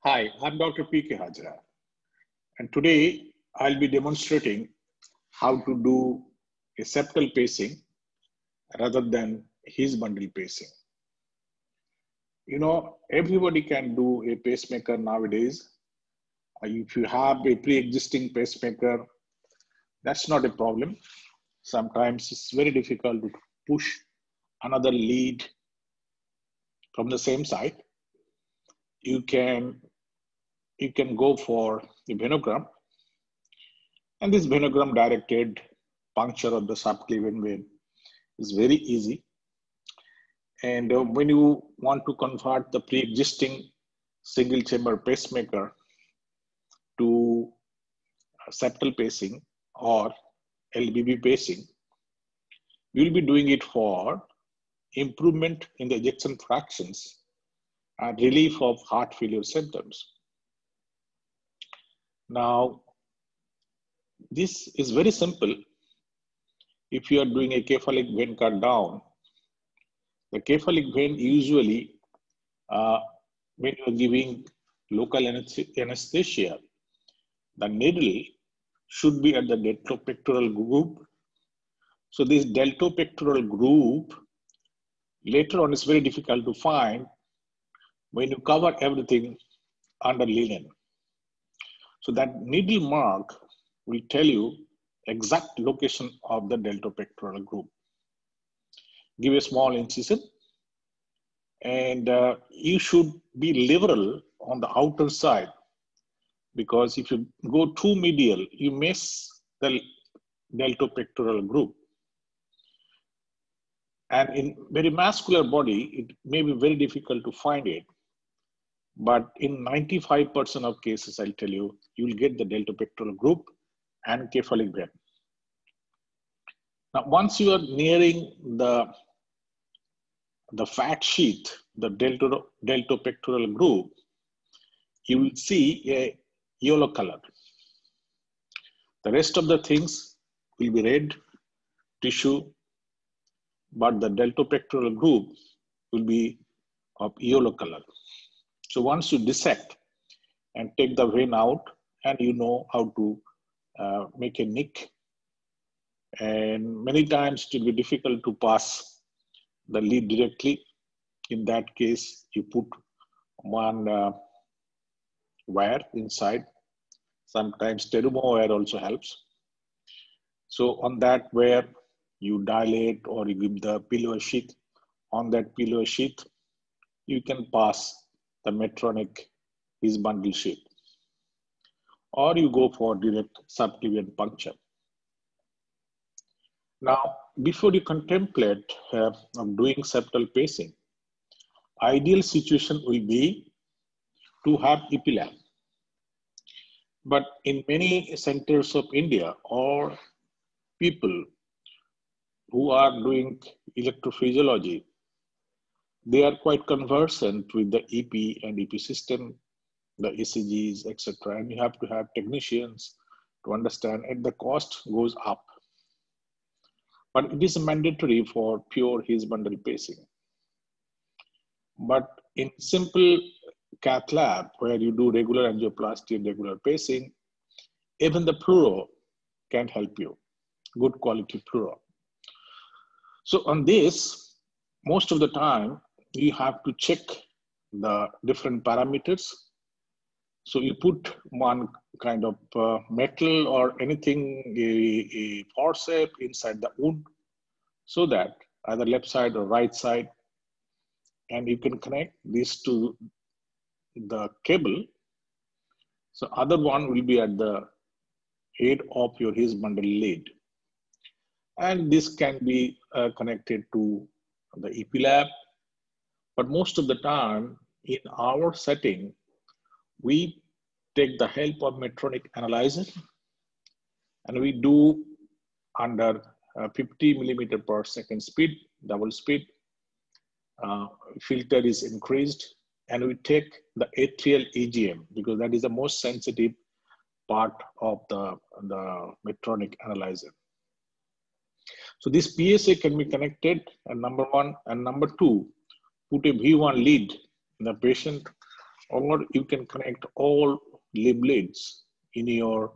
Hi, I'm Dr. P.K. Hajra, and today I'll be demonstrating how to do a septal pacing rather than his bundle pacing. You know, everybody can do a pacemaker nowadays. If you have a pre-existing pacemaker, that's not a problem. Sometimes it's very difficult to push another lead from the same side. You can go for a venogram, and this venogram directed puncture of the subclavian vein is very easy. And when you want to convert the pre-existing single chamber pacemaker to septal pacing or LVP pacing, you'll be doing it for improvement in the ejection fractions and relief of heart failure symptoms. Now, this is very simple. If you are doing a cephalic vein cut down, the cephalic vein usually, when you are giving local anesthesia, the needle should be at the deltopectoral groove. So this deltopectoral groove, later on, is very difficult to find when you cover everything under linen. So that needle mark will tell you exact location of the deltopectoral groove. Give a small incision, and you should be liberal on the outer side, because if you go too medial, you miss the deltopectoral groove. And in very muscular body, it may be very difficult to find it. But in 95% of cases, I'll tell you, you'll get the deltopectoral groove and cephalic vein. Now, once you are nearing the fat sheath, the deltopectoral groove, you will see a yellow color. The rest of the things will be red tissue, but the deltopectoral groove will be of yellow color. So once you dissect and take the vein out, and you know how to make a nick, and many times it will be difficult to pass the lead directly. In that case, you put one wire inside. Sometimes Terumo wire also helps. So on that wire, you dilate or you give the pillow sheath. On that pillow sheath, you can pass the Medtronic his bundle sheath. Or you go for direct subclavian puncture. Now, before you contemplate of doing septal pacing, ideal situation will be to have EP-lab. But in many centers of India or people who are doing electrophysiology, they are quite conversant with the EP and EP system, the ECGs, etc. And you have to have technicians to understand, and the cost goes up. But it is mandatory for pure his bundle pacing. But in simple cath lab, where you do regular angioplasty and regular pacing, even the Pluro can help you, good quality Pluro. So on this, most of the time, you have to check the different parameters. So you put one kind of metal or anything, a forceps inside the wound, so that either left side or right side, and you can connect these to the cable. So other one will be at the head of your his bundle lead. And this can be connected to the EP-lab. But most of the time in our setting, we take the help of Medtronic analyzer, and we do under 50 millimeter per second speed, double speed. Filter is increased, and we take the atrial EGM, because that is the most sensitive part of the Medtronic analyzer. So this PSA can be connected, and number one, and number two, put a V1 lead in the patient or you can connect all limb leads in your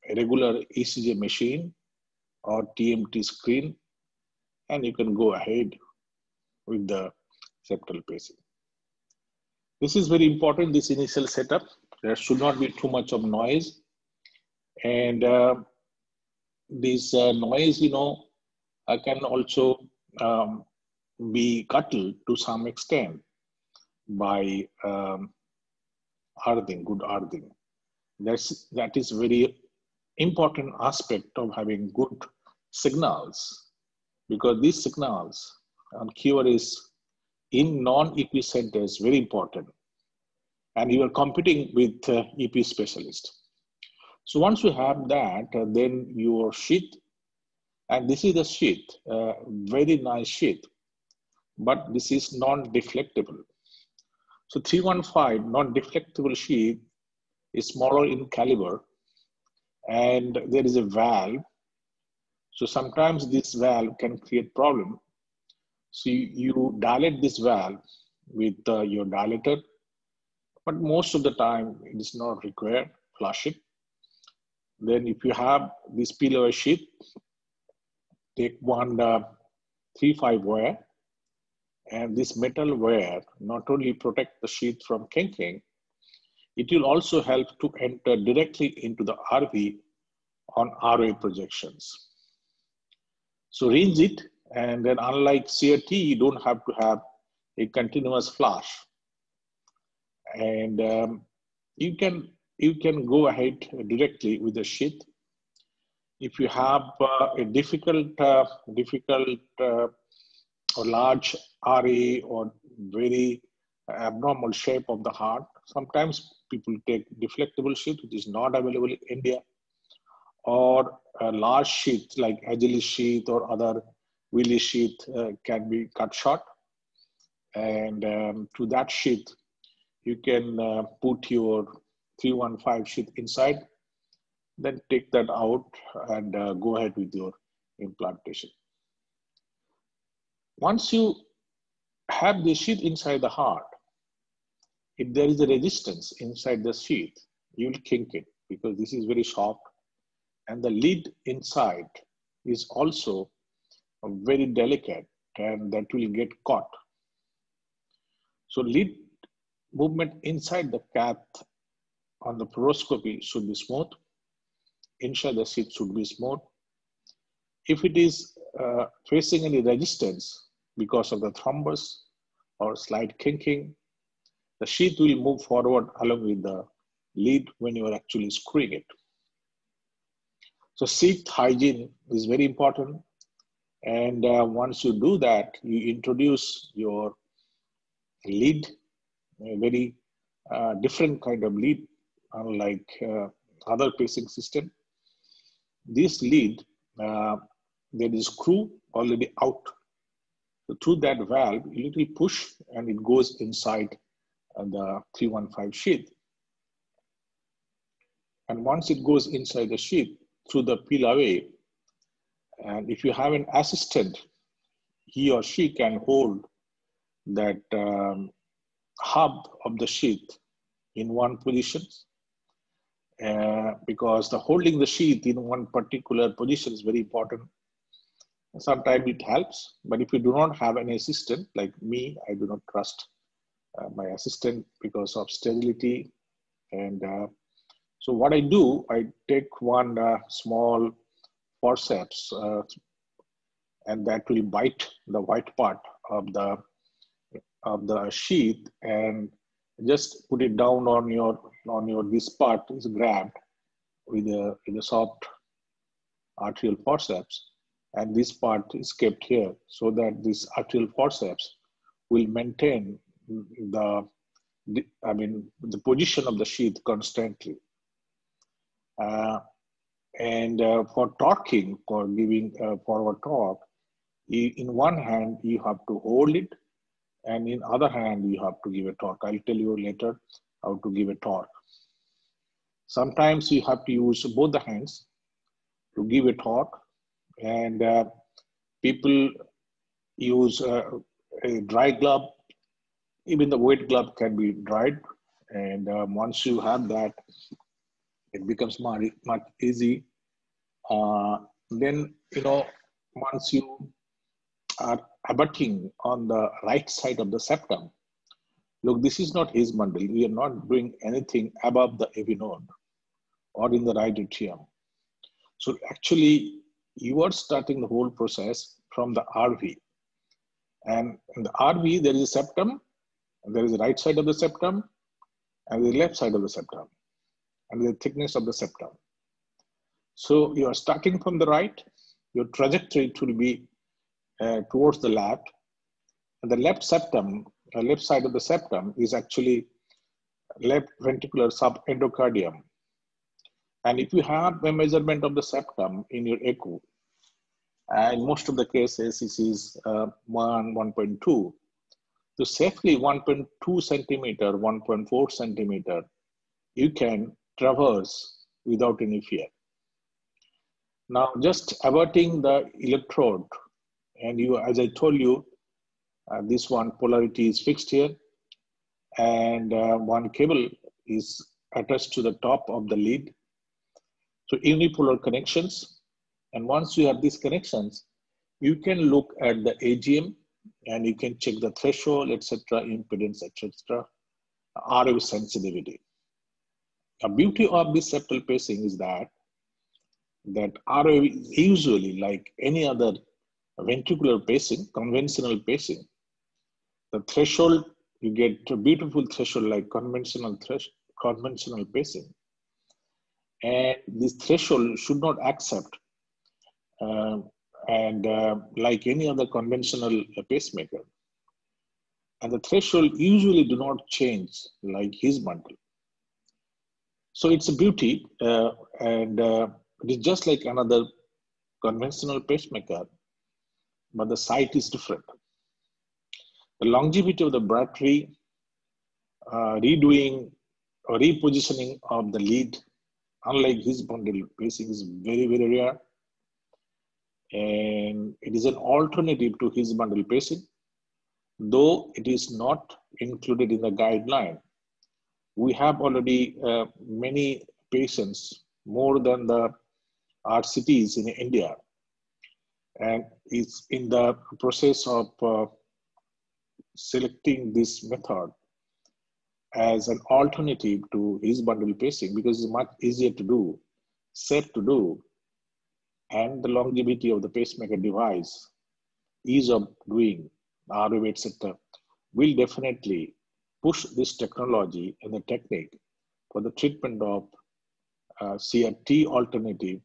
regular ECG machine or TMT screen, and you can go ahead with the septal pacing. This is very important, this initial setup. There should not be too much of noise. And this noise, can also be curtailed to some extent by earthing, good earthing. That is very important aspect of having good signals, because these signals on QRS in non-EP centers very important, and you are competing with EP specialists. So once you have that, then your sheath, and this is the sheath, very nice sheath, but this is non-deflectable. So 315 non-deflectable sheath is smaller in caliber, and there is a valve. So sometimes this valve can create problem. So you dilate this valve with your dilator, but most of the time it is not required, flush it. Then if you have this pillow sheath, take one 3-5 wire, and this metal wire not only protect the sheath from kinking, it will also help to enter directly into the RV on RA projections. So rinse it, and then unlike CRT, you don't have to have a continuous flush. And you can go ahead directly with the sheath. If you have a difficult or large RA or very abnormal shape of the heart, sometimes people take deflectable sheath, which is not available in India, or a large sheath like Agilis sheath or other Willis sheath can be cut short. And to that sheath, you can put your 315 sheath inside, then take that out and go ahead with your implantation. Once you have the sheath inside the heart, if there is a resistance inside the sheath, you will kink it because this is very soft, and the lead inside is also very delicate, and that will get caught. So lead movement inside the cath on the fluoroscopy should be smooth. Inside the sheath should be smooth. If it is facing any resistance because of the thrombus or slight kinking, the sheath will move forward along with the lead when you are actually screwing it. So sheath hygiene is very important. And once you do that, you introduce your lead, a very different kind of lead, unlike other pacing system. This lead, there is screw already out. So through that valve, you little push and it goes inside the 315 sheath. And once it goes inside the sheath through the peel away, and if you have an assistant, he or she can hold that hub of the sheath in one position, because the holding the sheath in one particular position is very important. Sometimes it helps, but if you do not have an assistant, like me, I do not trust my assistant because of sterility. And so what I do, I take one small forceps and that will bite the white part of the sheath and just put it down on your this part is grabbed with a soft arterial forceps, and this part is kept here so that this arterial forceps will maintain the position of the sheath constantly. And for torquing, for giving forward torque, in one hand you have to hold it, and in other hand you have to give a torque. I'll tell you later how to give a torque. Sometimes you have to use both the hands to give a torque, and people use a dry glove Even the weight glove can be dried. And once you have that, it becomes much easy. Then, once you are abutting on the right side of the septum, look, this is not his bundle. We are not doing anything above the AV node or in the right atrium. So actually, you are starting the whole process from the RV. And in the RV, there is a septum, and there is the right side of the septum, and the left side of the septum, and the thickness of the septum. So you are starting from the right, your trajectory will be towards the left, and the left septum, left side of the septum is actually left ventricular subendocardium. And if you have a measurement of the septum in your echo, in most of the cases, this is 1.2. So safely 1.2 centimeter, 1.4 centimeter, you can traverse without any fear. Now, just averting the electrode, and you, as I told you, this one polarity is fixed here, and one cable is attached to the top of the lead. So unipolar connections, and once you have these connections, you can look at the AGM, and you can check the threshold, etc., impedance, etc., RF sensitivity. The beauty of this septal pacing is that RF is usually like any other ventricular pacing, conventional pacing. The threshold, you get a beautiful threshold like conventional pacing. And this threshold should not accept, like any other conventional pacemaker. And the threshold usually do not change like his bundle. So it's a beauty, and it is just like another conventional pacemaker, but the site is different. The longevity of the battery, redoing or repositioning of the lead, unlike his bundle pacing, is very, very rare. And it is an alternative to his bundle pacing, though it is not included in the guideline. We have already many patients, more than the RCTs in India, and it's in the process of selecting this method as an alternative to his bundle pacing because it's much easier to do, safe to do, and the longevity of the pacemaker device, ease of doing, RV, etc., will definitely push this technology and the technique for the treatment of CRT alternative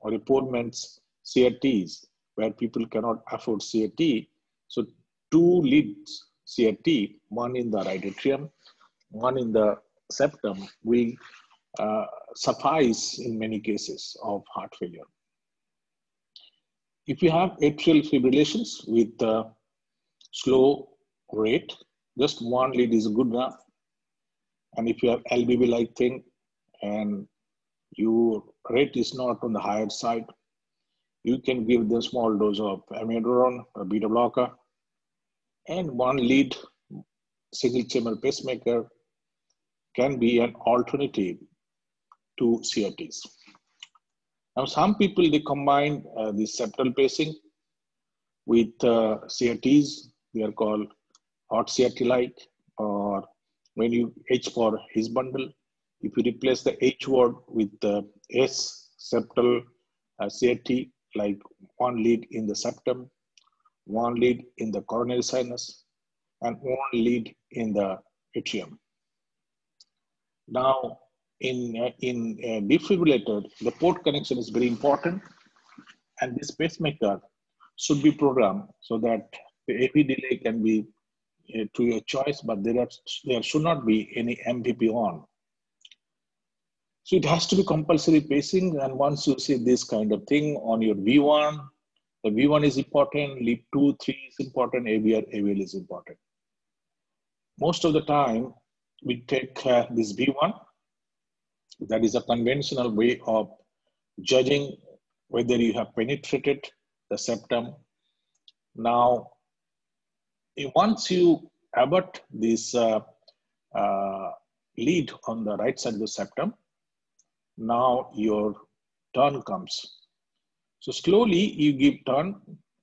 or a poor man's CRTs where people cannot afford CRT. So 2 leads CRT, one in the right atrium, one in the septum, will suffice in many cases of heart failure. If you have atrial fibrillations with slow rate, just 1 lead is good enough. And if you have LBB-like thing and your rate is not on the higher side, you can give them small dose of amiodarone, a beta blocker, and 1 lead single chamber pacemaker can be an alternative to CRTs. Now, some people, they combine the septal pacing with CRTs. They are called hot CRT-like, or when you H for his bundle, if you replace the H word with the S septal CRT, like 1 lead in the septum, 1 lead in the coronary sinus, and 1 lead in the atrium. Now, in defibrillator, the port connection is very important, and this pacemaker should be programmed so that the AP delay can be to your choice, but there should not be any MVP on. So it has to be compulsory pacing, and once you see this kind of thing on your V1, the V1 is important, lead 2, 3 is important, AVL is important. Most of the time, we take this V1, that is a conventional way of judging whether you have penetrated the septum. Now, once you abut this lead on the right side of the septum, now your turn comes. So slowly you give turn,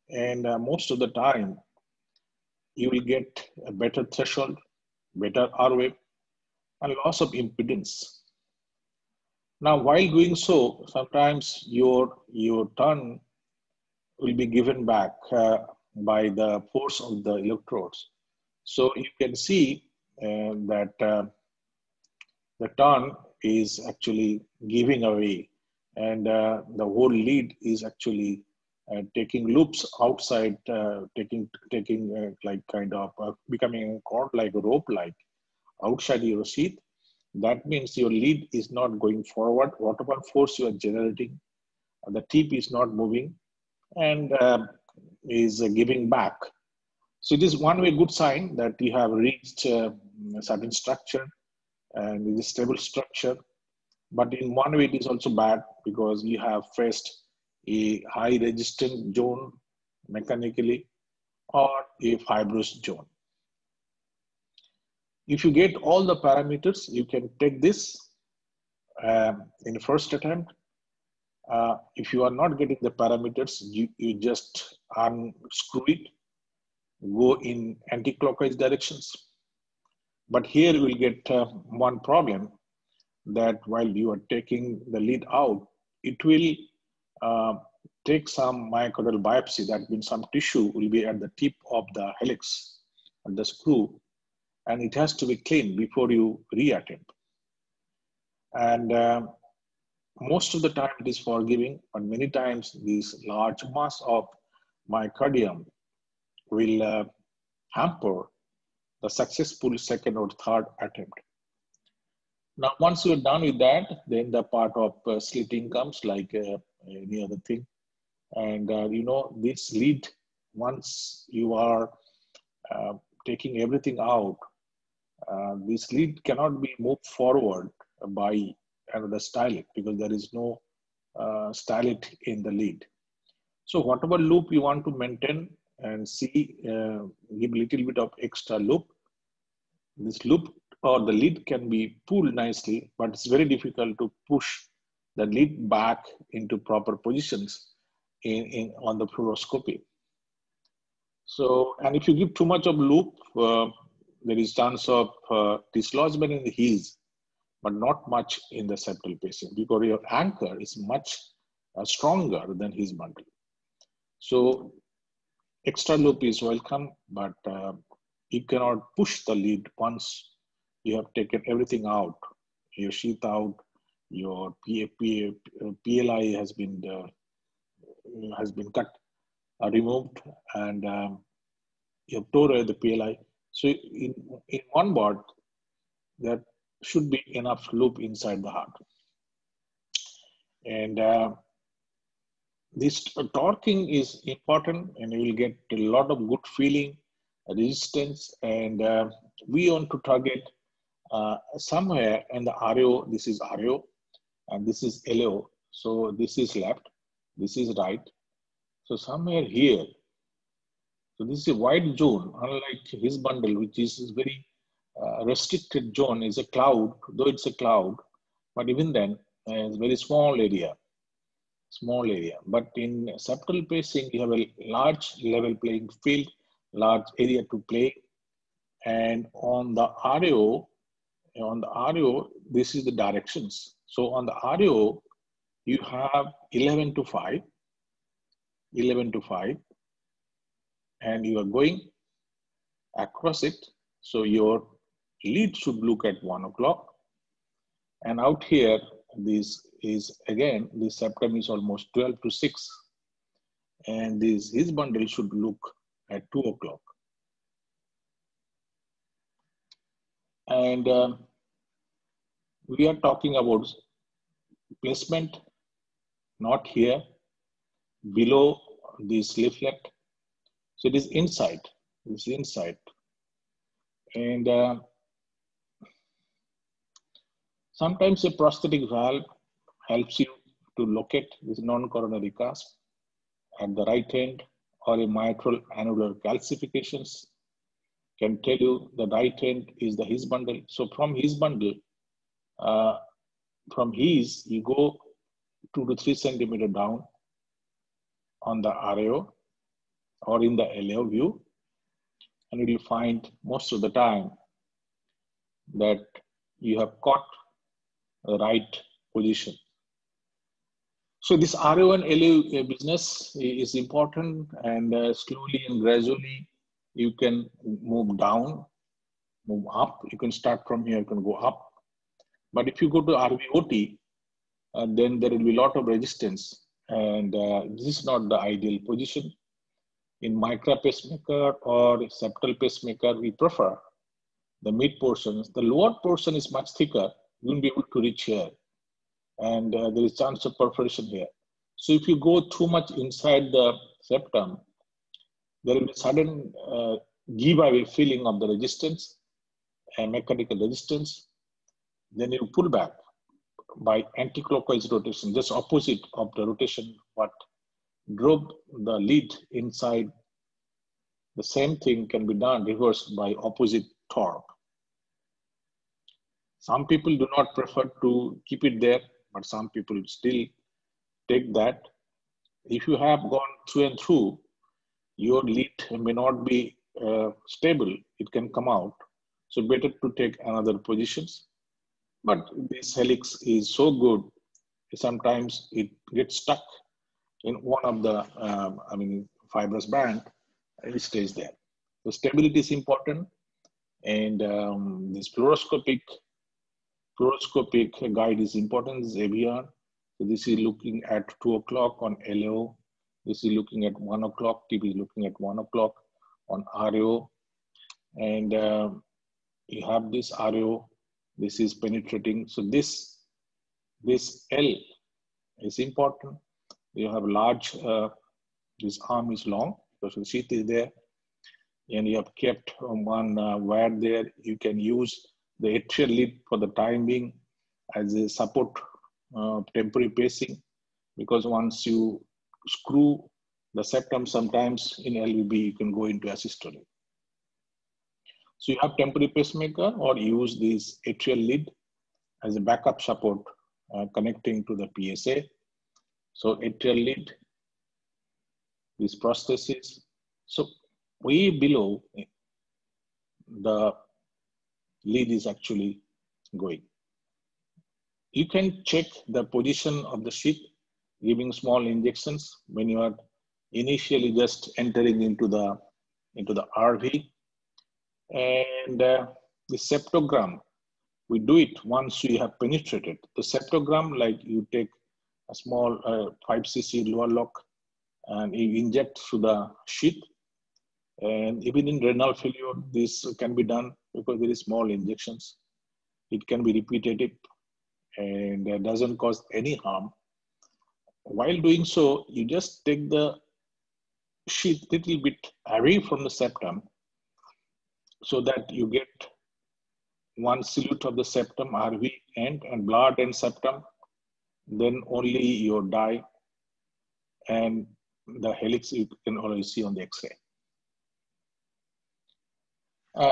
and most of the time you will get a better threshold, better R wave, and loss of impedance. Now, while doing so, sometimes your turn will be given back by the force of the electrodes. So you can see that the turn is actually giving away, and the whole lead is actually taking loops outside, taking like kind of becoming a cord like a rope like outside your sheath. That means your lead is not going forward. Whatever force you are generating, the tip is not moving and is giving back. So it is one way good sign that you have reached a certain structure and it is stable structure. But in one way, it is also bad because you have faced a high resistance zone mechanically or a fibrous zone. If you get all the parameters, you can take this in the first attempt. If you are not getting the parameters, you just unscrew it, go in anti-clockwise directions. But here you will get one problem, that while you are taking the lead out, it will take some myocardial biopsy. That means some tissue will be at the tip of the helix and the screw, and it has to be cleaned before you reattempt. And most of the time it is forgiving, but many times this large mass of myocardium will hamper the successful second or third attempt. Now, once you're done with that, then the part of slitting comes like any other thing. And you know, this lead, once you are taking everything out, this lead cannot be moved forward by another stylet because there is no stylet in the lead. So whatever loop you want to maintain and see, give a little bit of extra loop. This loop or the lead can be pulled nicely, but it's very difficult to push the lead back into proper positions on the fluoroscopy. So, and if you give too much of loop, there is chance of dislodgement in the His, but not much in the septal pacing because your anchor is much stronger than His bundle. So extra loop is welcome, but you cannot push the lead once you have taken everything out, your sheath out, your PLI has been cut, removed, and you have tore the PLI. So in one board, there should be enough loop inside the heart. And this torquing is important, and you will get a lot of good feeling, resistance, and we want to target somewhere in the RO. This is RO, and this is LO. So this is left, this is right. So somewhere here, so this is a wide zone, unlike His bundle, which is very restricted zone, is a cloud, though it's a cloud, but even then, it's a very small area. But in septal pacing, you have a large level playing field, large area to play. And on the RO, this is the directions. So on the RO, you have 11 to 5, and you are going across it. So your lead should look at 1 o'clock. And out here, this is again, the septum is almost 12 to 6. And His bundle should look at 2 o'clock. And we are talking about placement, not here, below this leaflet. So it is inside, And sometimes a prosthetic valve helps you to locate this non-coronary cusp at the right end or a mitral annular calcifications. can tell you the right end is the his bundle. So from his bundle, uh, from his, you go 2 to 3 centimeter down on the RAO or in the LAO view, and you will find most of the time that you have caught the right position. So this RAO and LAO business is important, and slowly and gradually you can move down, move up. You can start from here, you can go up. But if you go to RVOT, then there will be a lot of resistance, and this is not the ideal position. In micro pacemaker or septal pacemaker, we prefer the mid portions. The lower portion is much thicker, you won't be able to reach here, and there is chance of perforation here. So if you go too much inside the septum, there will be sudden giveaway feeling of the resistance and mechanical resistance. Then you pull back by anti-clockwise rotation, just opposite of the rotation what drove the lead inside. The same thing can be done reversed by opposite torque. Some people do not prefer to keep it there, but some people still take that. If you have gone through and through, your lead may not be stable, it can come out. So better to take another positions. But this helix is so good, sometimes it gets stuck in one of the fibrous band, and it stays there. So stability is important, and this fluoroscopic guide is important. This is AVR. So this is looking at 2 o'clock on LAO. This is looking at 1 o'clock. TB is looking at 1 o'clock on RAO. And you have this RAO. This is penetrating. So this L is important. You have large, this arm is long, because the sheath is there. And you have kept one wire there. You can use the atrial lead for the time being as a support temporary pacing, because once you screw the septum, sometimes in LVB, you can go into asystole. So you have temporary pacemaker, or use this atrial lead as a backup support connecting to the PSA. So atrial lead, this prosthesis. So way below, the lead is actually going. You can check the position of the sheath, giving small injections when you are initially just entering into the RV. And the septogram, we do it once we have penetrated. The septogram, like you take a small 5 cc lower lock and you inject through the sheath. And even in renal failure, this can be done because there is small injections. It can be repetitive and doesn't cause any harm. While doing so, you just take the sheath a little bit away from the septum so that you get one silhouette of the septum, RV end, and blood and septum, then only your dye and the helix you can always see on the X-ray.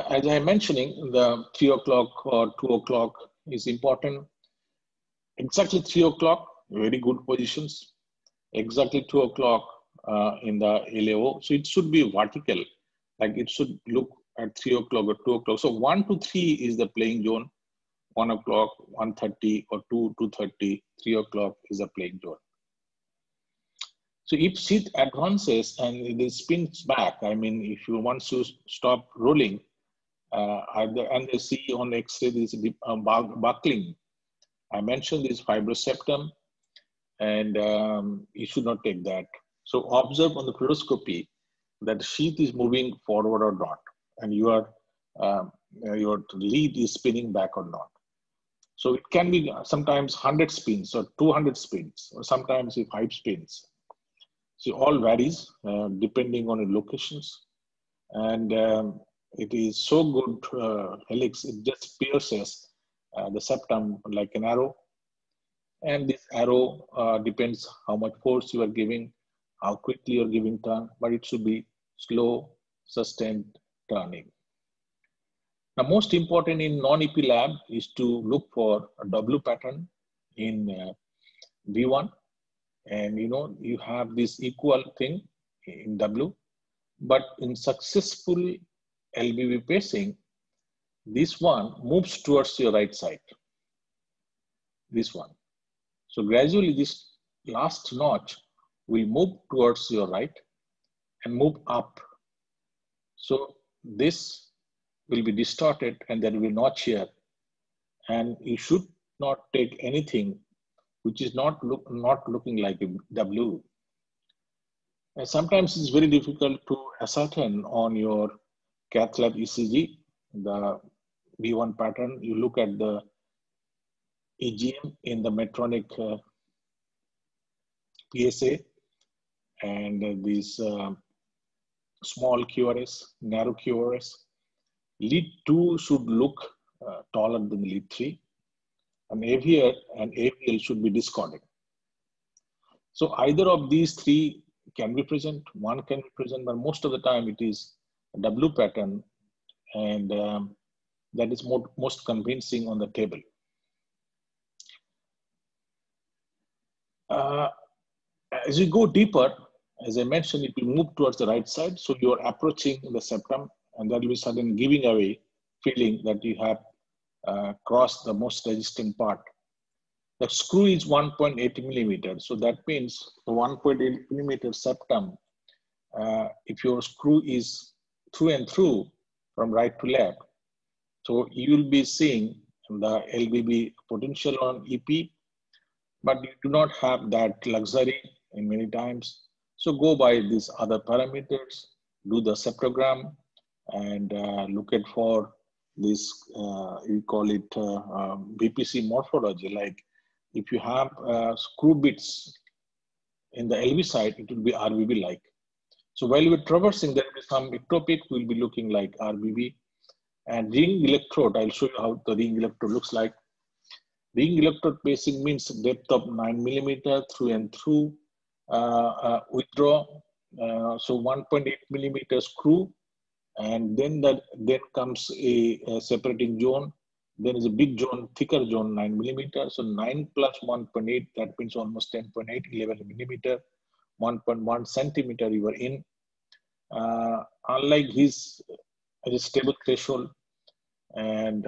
As I'm mentioning, the 3 o'clock or 2 o'clock is important. Exactly 3 o'clock, very good positions. Exactly 2 o'clock in the LAO. So it should be vertical, like it should look at 3 o'clock or 2 o'clock. So 1 to 3 is the playing zone. 1 o'clock, 1:30 or 2:30, 3 o'clock is a playing zone. So if sheath advances and it spins back, I mean, if you want to stop rolling, and they see on X-ray this buckling. I mentioned this fibrous septum, and you should not take that. So observe on the fluoroscopy that the sheath is moving forward or not, and your lead is spinning back or not. So it can be sometimes 100 spins or 200 spins, or sometimes 5 spins. So all varies depending on the locations, and it is so good helix. It just pierces the septum like an arrow, and this arrow depends how much force you are giving, how quickly you are giving turn, but it should be slow, sustained turning. Now, most important in non-EP lab is to look for a W pattern in V1, and you have this equal thing in W, but in successful LBB pacing, this one moves towards your right side, this one. So gradually this last notch will move towards your right and move up. So this will be distorted and there will be notch here. And you should not take anything which is not looking like a W. And sometimes it's very difficult to ascertain on your cath lab ECG, the V1 pattern. You look at the EGM in the Medtronic PSA and these small QRS, narrow QRS. Lead 2 should look taller than lead 3. And AVR and AVL should be discordant. So either of these three can be present, one can be present, but most of the time it is a W pattern, and that is most convincing on the table. As you go deeper, as I mentioned, it will move towards the right side. So you're approaching the septum, and that will be sudden giving away feeling that you have crossed the most resistant part. The screw is 1.8 millimeters. So that means the 1.8 millimeter septum, if your screw is through and through from right to left, so you'll be seeing the LBB potential on EP, but you do not have that luxury in many times. So go by these other parameters, do the septogram, and look at for this, we call it VPC morphology. Like if you have screw bits in the LV side, it will be RBB like. So while we're traversing, there will be some ectopic will be looking like RBB. And ring electrode, I'll show you how the ring electrode looks like. Ring electrode pacing means depth of 9 millimeter through and through, withdraw, so 1.8 millimeter screw, and then comes a separating zone. Then is a big zone, thicker zone, 9 millimeter. So 9 plus 1.8, that means almost 10.8, 11 millimeter, 1.1 centimeter you are in. Unlike his stable threshold, and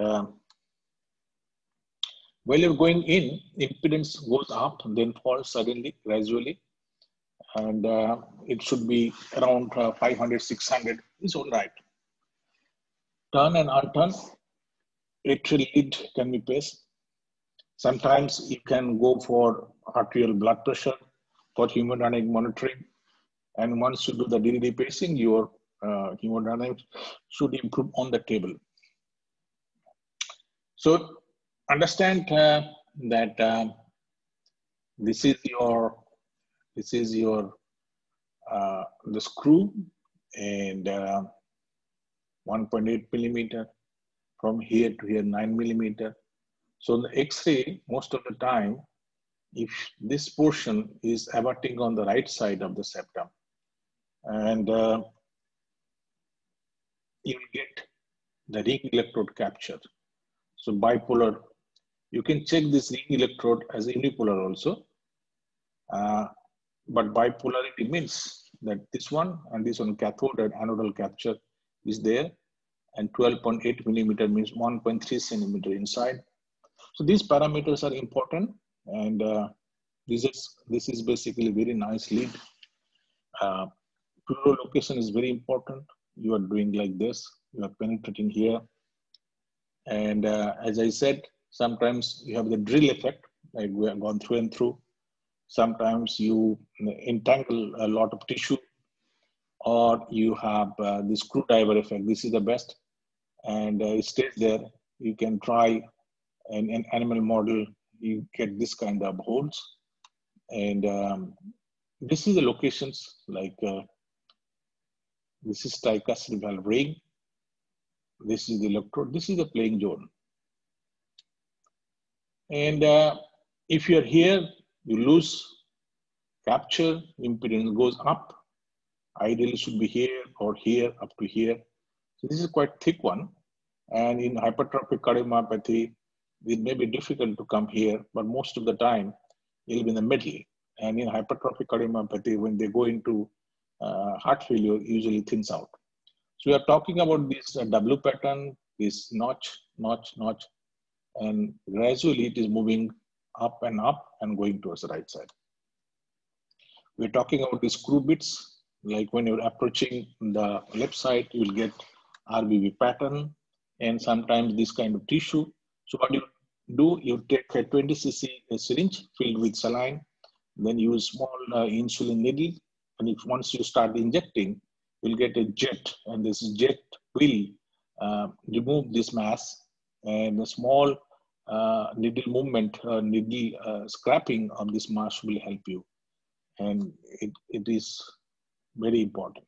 while you're going in, impedance goes up, then falls suddenly, gradually, and it should be around 500, 600 is all right. Turn and unturn, atrial lead can be paced. Sometimes you can go for arterial blood pressure for hemodynamic monitoring, and once you do the DDD pacing, your hemodynamics should improve on the table. So understand that this is your the screw, and 1.8 millimeter from here to here, 9 millimeter. So the X-ray, most of the time, if this portion is averting on the right side of the septum, and you will get the ring electrode capture. So bipolar, you can check this ring electrode as unipolar also, but bipolarity means that this one and this one cathode and anodal capture is there, and 12.8 millimeter means 1.3 centimeter inside. So these parameters are important, and this is basically very nice lead. Pleural location is very important. You are doing like this, you are penetrating here. And as I said, sometimes you have the drill effect, like we have gone through and through. Sometimes you entangle a lot of tissue, or you have the screwdriver effect. This is the best, and it stays there. You can try an animal model, you get this kind of holes. And this is the locations, like this is tricuspid valve ring. This is the electrode. This is the playing zone. And if you're here, you lose capture, impedance goes up. Ideally should be here or here up to here. So this is quite thick one. And in hypertrophic cardiomyopathy, it may be difficult to come here, but most of the time it'll be in the middle. And in hypertrophic cardiomyopathy, when they go into heart failure, usually thins out. So we are talking about this W pattern, this notch, notch, notch, and gradually it is moving up and going towards the right side. We're talking about the screw bits, like when you're approaching the left side, you'll get RBB pattern and sometimes this kind of tissue. So what you do, you take a 20 cc syringe filled with saline, then use small insulin needle, and if once you start injecting, you'll get a jet, and this jet will remove this mass, and a small needle movement, needle scrapping of this mass will help you, and it is very important.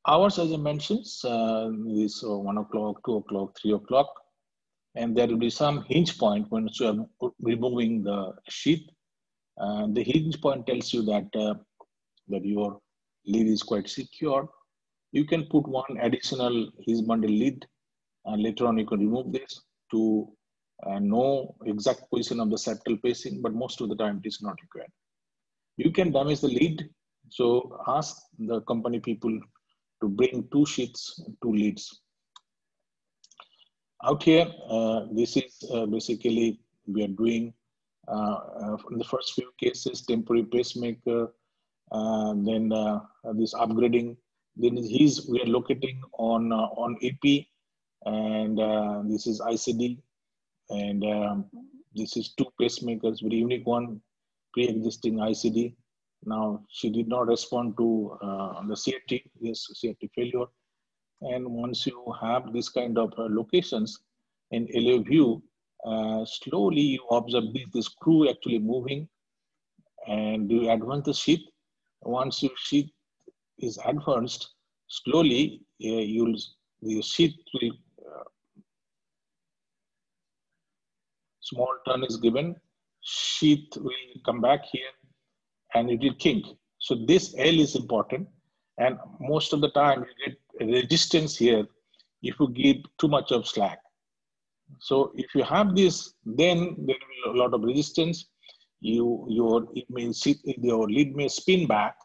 Hours, as I mentioned, is 1 o'clock, 2 o'clock, 3 o'clock, and there will be some hinge point when you are removing the sheath. The hinge point tells you that that your lead is quite secure. You can put one additional hinge bundle lead, and later on you can remove this to know exact position of the septal pacing, but most of the time it is not required. You can damage the lead, so ask the company people to bring 2 sheets, 2 leads. Out here, this is basically we are doing in the first few cases temporary pacemaker, then this upgrading. Then we are locating on AP, and this is ICD, and this is 2 pacemakers, very unique one, pre-existing ICD. Now she did not respond to the CRT, yes, CRT failure. And once you have this kind of locations in LA view, slowly you observe the screw actually moving, and you advance the sheath. Once your sheath is advanced, slowly the sheath will small turn is given, sheath will come back here, and it will kink. So this L is important, and most of the time you get resistance here if you give too much of slack. So if you have this, then there will be a lot of resistance. Your lead may spin back,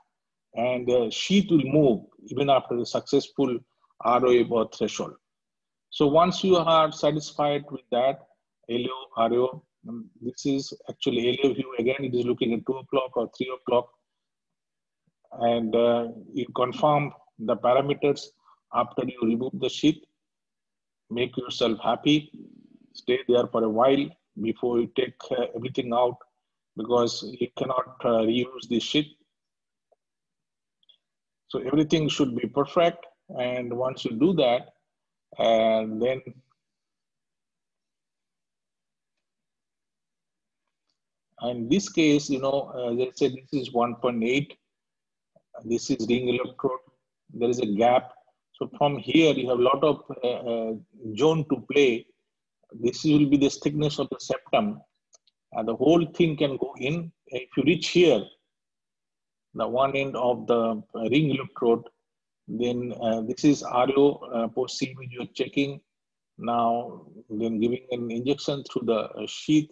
and the sheath will move even after a successful ROA or threshold. So once you are satisfied with that, LO, RO, this is actually LO view. Again, it is looking at 2 o'clock or 3 o'clock. And you confirm the parameters after you remove the sheath. Make yourself happy. Stay there for a while before you take everything out, because you cannot reuse the sheath. So everything should be perfect. And once you do that, and then in this case, you know, as I said, this is 1.8. This is ring electrode. There is a gap. So from here, you have a lot of zone to play. This will be the thickness of the septum, and the whole thing can go in. If you reach here, the one end of the ring electrode, then this is RO post CV you're checking. Now, then giving an injection through the sheath,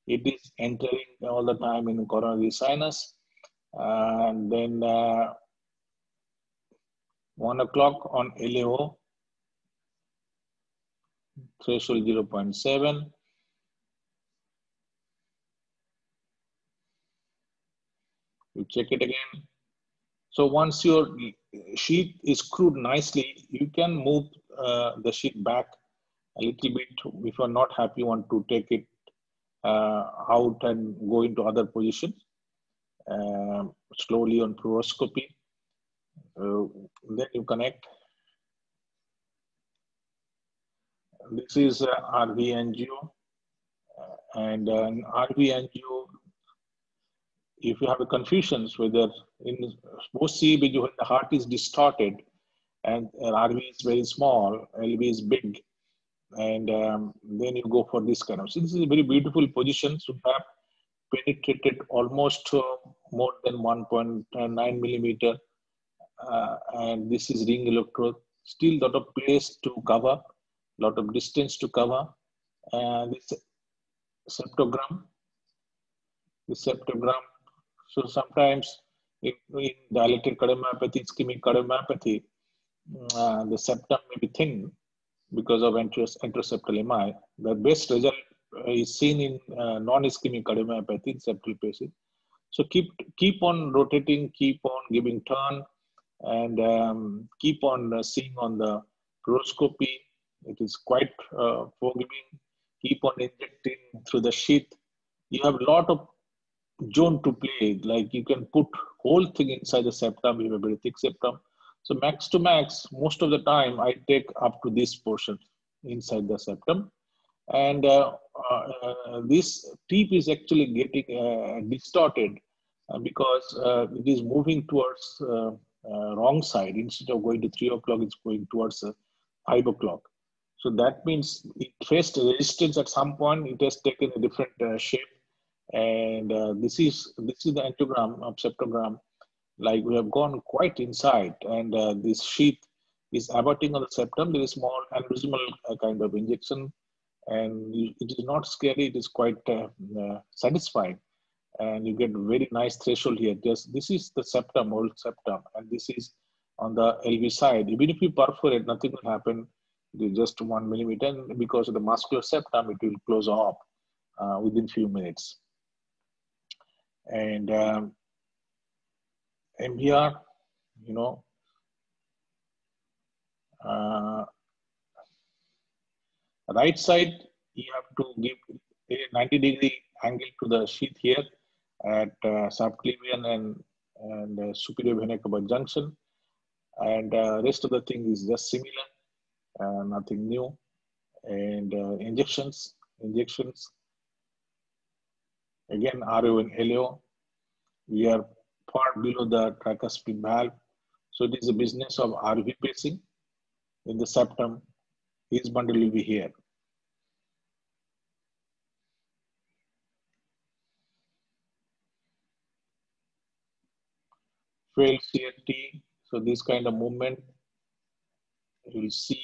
it is entering all the time in the coronary sinus. And then 1 o'clock on LAO, threshold 0.7. You check it again. So once your sheath is screwed nicely, you can move the sheath back a little bit. If you're not happy, you want to take it out and go into other positions. Slowly on fluoroscopy. Then you connect. This is RV angio, and RV angio, if you have a confusions whether in post CVD the heart is distorted and RV is very small, LV is big, and then you go for this kind of. So this is a very beautiful position. So have penetrated almost more than 1.9 millimeter, and this is ring electrode. Still lot of place to cover, lot of distance to cover. This septogram, so sometimes in dilated cardiomyopathy, ischemic cardiomyopathy, the septum may be thin because of anteroseptal MI. The best result is seen in non-ischemic cardiomyopathy in septal pacing. So keep on rotating, keep on giving turn, and keep on seeing on the fluoroscopy. It is quite forgiving. Keep on injecting through the sheath. You have a lot of zone to play. Like you can put whole thing inside the septum. You have a very thick septum. So max to max, most of the time I take up to this portion inside the septum. And this tip is actually getting distorted because it is moving towards wrong side. Instead of going to 3 o'clock, it's going towards 5 o'clock. So that means it faced resistance at some point. It has taken a different shape. And this is the angiogram of septogram. Like we have gone quite inside, and this sheath is abating on the septum. There is small aneurysmal kind of injection, and it is not scary. It is quite satisfying, and you get very nice threshold here. Just this is the septum, old septum, and this is on the LV side. Even if you perforate, nothing will happen. It is just 1 millimeter, and because of the muscular septum, it will close off within few minutes. And MDR, you know, right side, you have to give a 90-degree angle to the sheath here at subclavian and superior vena cava junction. And rest of the thing is just similar, nothing new. And injections, again, RO and LO. We are far below the tricuspid valve. So it is a business of RV pacing in the septum. His bundle will be here. Failed CRT. So this kind of movement you will see.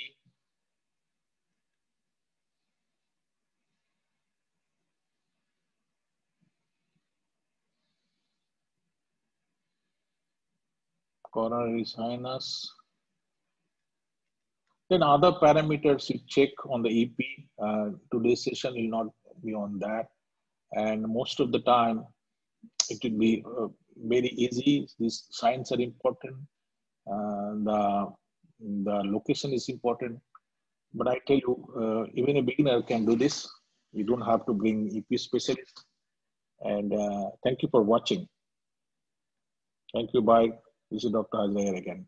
Coronary sinus. Then other parameters you check on the EP. Today's session will not be on that. And most of the time, it will be very easy. These signs are important. The location is important. But I tell you, even a beginner can do this. You don't have to bring EP specialist. And thank you for watching. Thank you. Bye. This is Dr. Hazair again.